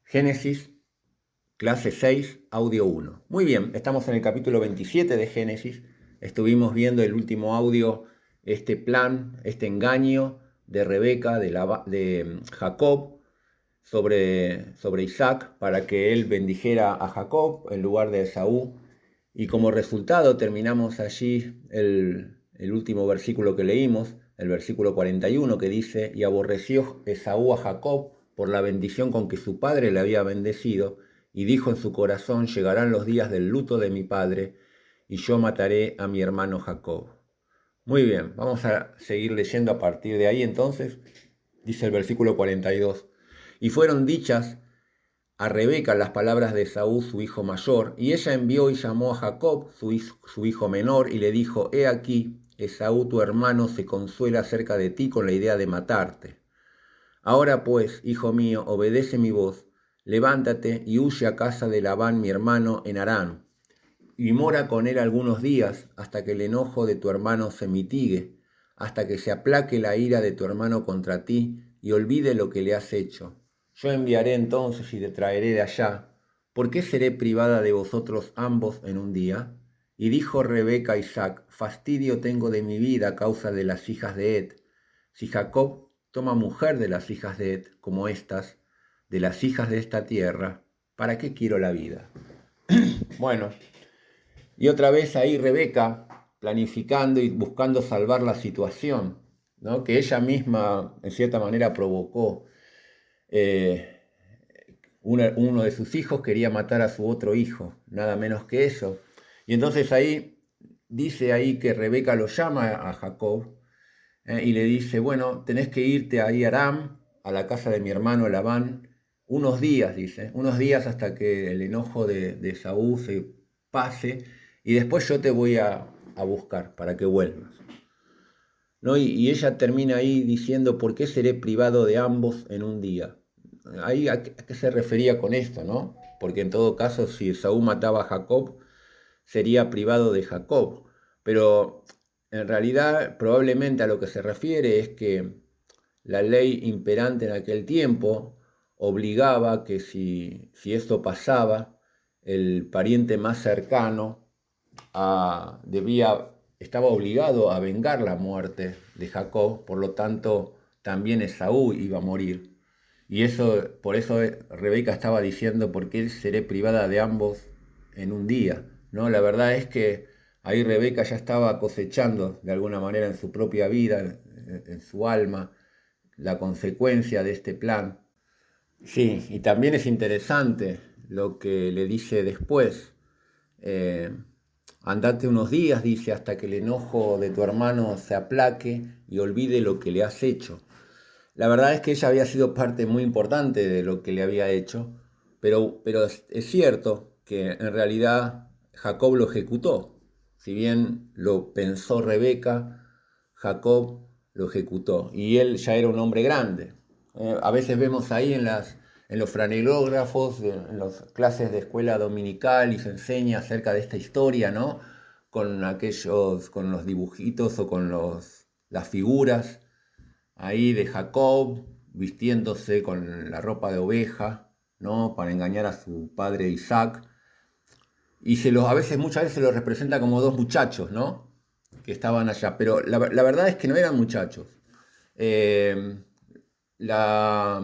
Génesis, clase 6, audio 1. Muy bien, estamos en el capítulo 27 de Génesis. Estuvimos viendo el último audio, este plan, este engaño de Rebeca, de Jacob, sobre Isaac, para que él bendijera a Jacob en lugar de Esaú. Y como resultado terminamos allí el último versículo que leímos, el versículo 41, que dice: y aborreció Esaú a Jacob por la bendición con que su padre le había bendecido, y dijo en su corazón: llegarán los días del luto de mi padre, y yo mataré a mi hermano Jacob. Muy bien, vamos a seguir leyendo a partir de ahí entonces. Dice el versículo 42, y fueron dichas a Rebeca las palabras de Esaú, su hijo mayor, y ella envió y llamó a Jacob, su hijo menor, y le dijo: he aquí, Esaú tu hermano se consuela acerca de ti con la idea de matarte. Ahora pues, hijo mío, obedece mi voz, levántate y huye a casa de Labán mi hermano en Harán, y mora con él algunos días, hasta que el enojo de tu hermano se mitigue, hasta que se aplaque la ira de tu hermano contra ti, y olvide lo que le has hecho. Yo enviaré entonces y te traeré de allá. ¿Por qué seré privada de vosotros ambos en un día? Y dijo Rebeca a Isaac: fastidio tengo de mi vida a causa de las hijas de Het. Si Jacob toma mujer de las hijas de Het, como estas, de las hijas de esta tierra, ¿para qué quiero la vida? Bueno, y otra vez ahí Rebeca planificando y buscando salvar la situación, ¿no? Que ella misma en cierta manera provocó. Eh, uno de sus hijos quería matar a su otro hijo, nada menos que eso. Y entonces ahí dice ahí que Rebeca lo llama a Jacob, y le dice: bueno, tenés que irte ahí a Aram, a la casa de mi hermano Labán, unos días, dice, unos días hasta que el enojo de Saúl se pase, y después yo te voy a buscar para que vuelvas. ¿No? Y ella termina ahí diciendo: ¿por qué seré privado de ambos en un día? Ahí a qué se refería con esto, ¿no? Porque en todo caso, si Esaú mataba a Jacob, sería privado de Jacob. Pero en realidad, probablemente a lo que se refiere es que la ley imperante en aquel tiempo obligaba que si esto pasaba, el pariente más cercano estaba obligado a vengar la muerte de Jacob, por lo tanto también Esaú iba a morir. Y por eso Rebeca estaba diciendo: ¿por qué seré privada de ambos en un día? ¿No? La verdad es que ahí Rebeca ya estaba cosechando de alguna manera en su propia vida, en su alma, la consecuencia de este plan. Sí, y también es interesante lo que le dice después. Eh, Andate unos días, dice, hasta que el enojo de tu hermano se aplaque y olvide lo que le has hecho. La verdad es que ella había sido parte muy importante de lo que le había hecho, pero es cierto que en realidad Jacob lo ejecutó. Si bien lo pensó Rebeca, Jacob lo ejecutó. Y él ya era un hombre grande. A veces vemos ahí en los franelógrafos, en las clases de escuela dominical, y se enseña acerca de esta historia, ¿no? Con los dibujitos o con las figuras ahí de Jacob vistiéndose con la ropa de oveja, ¿no? Para engañar a su padre Isaac. Y muchas veces se los representa como dos muchachos, ¿no? Que estaban allá. Pero la verdad es que no eran muchachos. Eh, la-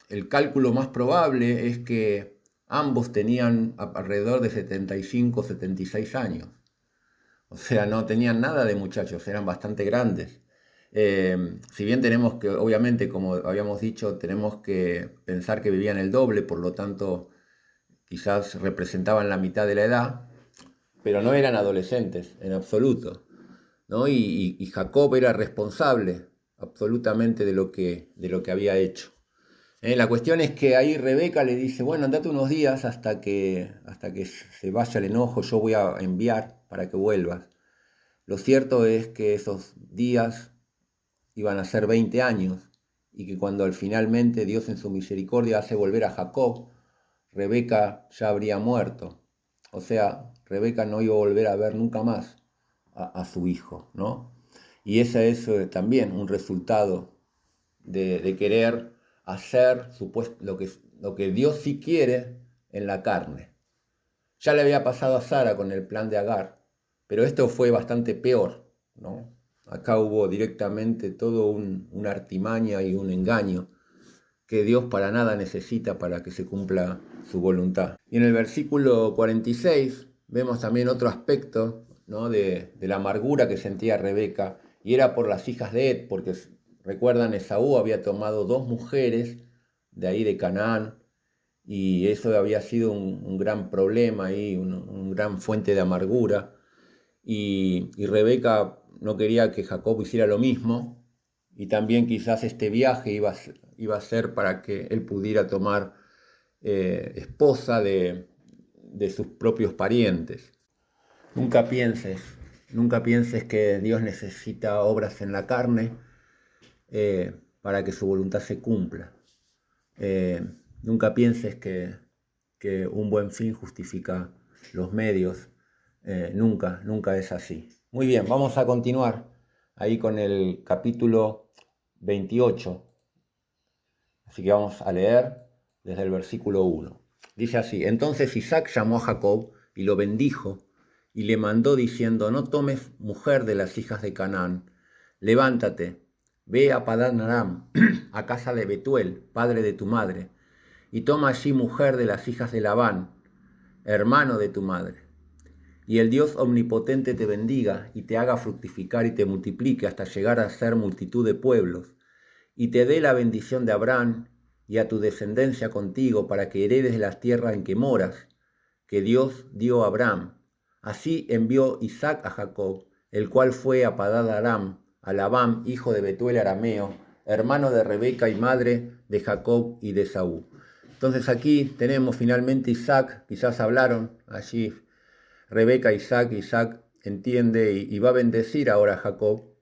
el cálculo más probable es que ambos tenían alrededor de 75, 76 años. O sea, no tenían nada de muchachos, eran bastante grandes. Si bien tenemos que, obviamente, como habíamos dicho, tenemos que pensar que vivían el doble, por lo tanto, quizás representaban la mitad de la edad, pero no eran adolescentes en absoluto, ¿no? Y Jacob era responsable absolutamente de lo que había hecho. La cuestión es que ahí Rebeca le dice: bueno, andate unos días hasta que se vaya el enojo, yo voy a enviar para que vuelvas. Lo cierto es que esos días iban a ser 20 años, y que cuando finalmente Dios en su misericordia hace volver a Jacob, Rebeca ya habría muerto. O sea, Rebeca no iba a volver a ver nunca más a su hijo, ¿no? Y ese es también un resultado de querer hacer lo que Dios sí quiere en la carne. Ya le había pasado a Sara con el plan de Agar, pero esto fue bastante peor, ¿no? Acá hubo directamente todo una artimaña y un engaño que Dios para nada necesita para que se cumpla su voluntad. Y en el versículo 46 vemos también otro aspecto, ¿no? de la amargura que sentía Rebeca, y era por las hijas de Ed, porque recuerdan, Esaú había tomado 2 mujeres de ahí de Canaán, y eso había sido un gran problema ahí, un gran fuente de amargura, y Rebeca no quería que Jacob hiciera lo mismo, y también quizás este viaje iba a ser para que él pudiera tomar esposa de sus propios parientes. Nunca pienses que Dios necesita obras en la carne para que su voluntad se cumpla. Nunca pienses que un buen fin justifica los medios. Nunca es así. Muy bien, vamos a continuar ahí con el capítulo 28. Así que vamos a leer desde el versículo 1. Dice así: Entonces Isaac llamó a Jacob y lo bendijo y le mandó diciendo: No tomes mujer de las hijas de Canaán. Levántate, ve a Padán Aram, a casa de Betuel, padre de tu madre, y toma allí mujer de las hijas de Labán, hermano de tu madre. Y el Dios omnipotente te bendiga y te haga fructificar y te multiplique hasta llegar a ser multitud de pueblos, y te dé la bendición de Abraham y a tu descendencia contigo para que heredes la tierra en que moras, que Dios dio a Abraham. Así envió Isaac a Jacob, el cual fue a Padán Aram, a Labán, hijo de Betuel arameo, hermano de Rebeca y madre de Jacob y de Esaú. Entonces aquí tenemos finalmente Isaac, quizás hablaron allí Rebeca, Isaac entiende y va a bendecir ahora a Jacob,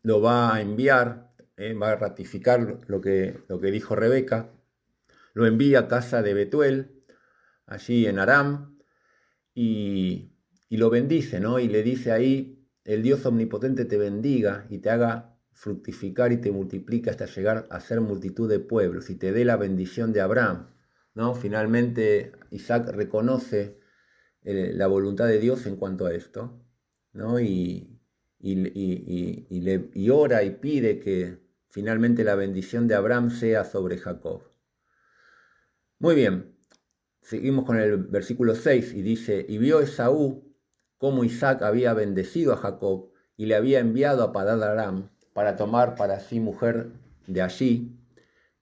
lo va a enviar, va a ratificar lo que dijo Rebeca, lo envía a casa de Betuel, allí en Aram, y lo bendice, ¿no? Y le dice ahí: el Dios omnipotente te bendiga y te haga fructificar y te multiplique hasta llegar a ser multitud de pueblos, y te dé la bendición de Abraham, ¿no? Finalmente Isaac reconoce la voluntad de Dios en cuanto a esto, ¿no? Y ora y pide que finalmente la bendición de Abraham sea sobre Jacob. Muy bien, seguimos con el versículo 6 y dice: Y vio Esaú cómo Isaac había bendecido a Jacob y le había enviado a Padán Aram para tomar para sí mujer de allí,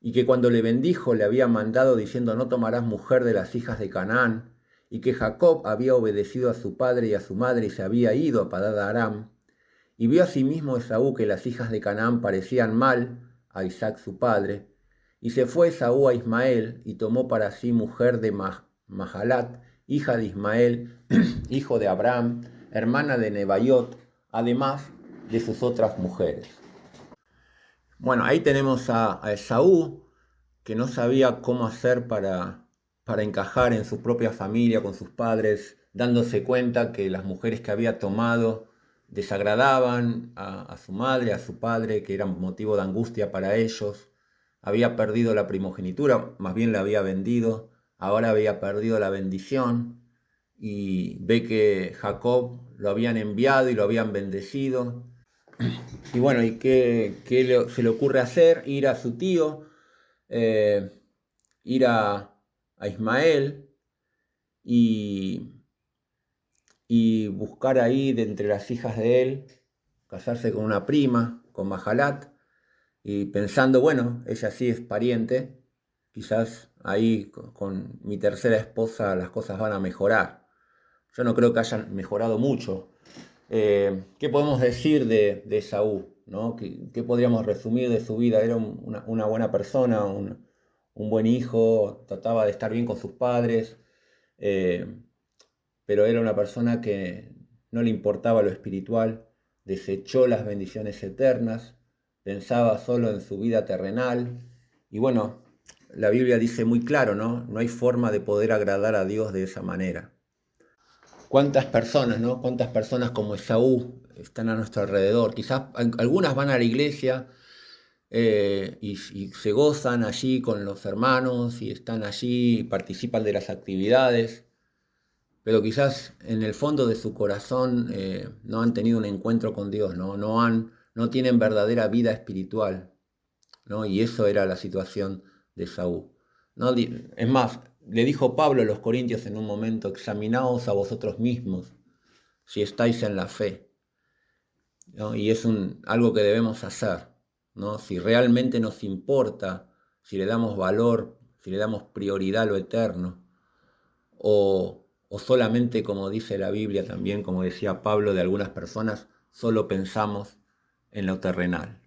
y que cuando le bendijo le había mandado diciendo: No tomarás mujer de las hijas de Canaán, y que Jacob había obedecido a su padre y a su madre y se había ido a Padán Aram. Y vio asimismo Esaú que las hijas de Canaán parecían mal a Isaac su padre, y se fue Esaú a Ismael y tomó para sí mujer de Mahalat, hija de Ismael, hijo de Abraham, hermana de Nebaiot, además de sus otras mujeres. Bueno, ahí tenemos a Esaú, que no sabía cómo hacer para encajar en su propia familia, con sus padres, dándose cuenta que las mujeres que había tomado desagradaban a su madre, a su padre, que eran motivo de angustia para ellos. Había perdido la primogenitura, más bien la había vendido, ahora había perdido la bendición, y ve que Jacob lo habían enviado y lo habían bendecido. Y bueno, ¿y qué se le ocurre hacer? Ir a su tío, ir a Ismael y buscar ahí de entre las hijas de él, casarse con una prima, con Mahalat, y pensando, bueno, ella sí es pariente, quizás ahí con mi tercera esposa las cosas van a mejorar. Yo no creo que hayan mejorado mucho. ¿Qué podemos decir de Esaú, ¿no? ¿Qué podríamos resumir de su vida? Era una buena persona, un buen hijo, trataba de estar bien con sus padres, pero era una persona que no le importaba lo espiritual, desechó las bendiciones eternas, pensaba solo en su vida terrenal. Y bueno, la Biblia dice muy claro, ¿no? No hay forma de poder agradar a Dios de esa manera. ¿Cuántas personas, ¿no? Cuántas personas como Esaú están a nuestro alrededor? Quizás algunas van a la iglesia, y se gozan allí con los hermanos y están allí y participan de las actividades, pero quizás en el fondo de su corazón no han tenido un encuentro con Dios, no tienen verdadera vida espiritual, ¿no? Y eso era la situación de Saúl, ¿no? Es más, le dijo Pablo a los corintios en un momento: examinaos a vosotros mismos si estáis en la fe, ¿no? Y es algo que debemos hacer, ¿no? Si realmente nos importa, si le damos valor, si le damos prioridad a lo eterno, o solamente, como dice la Biblia también, como decía Pablo, de algunas personas, solo pensamos en lo terrenal.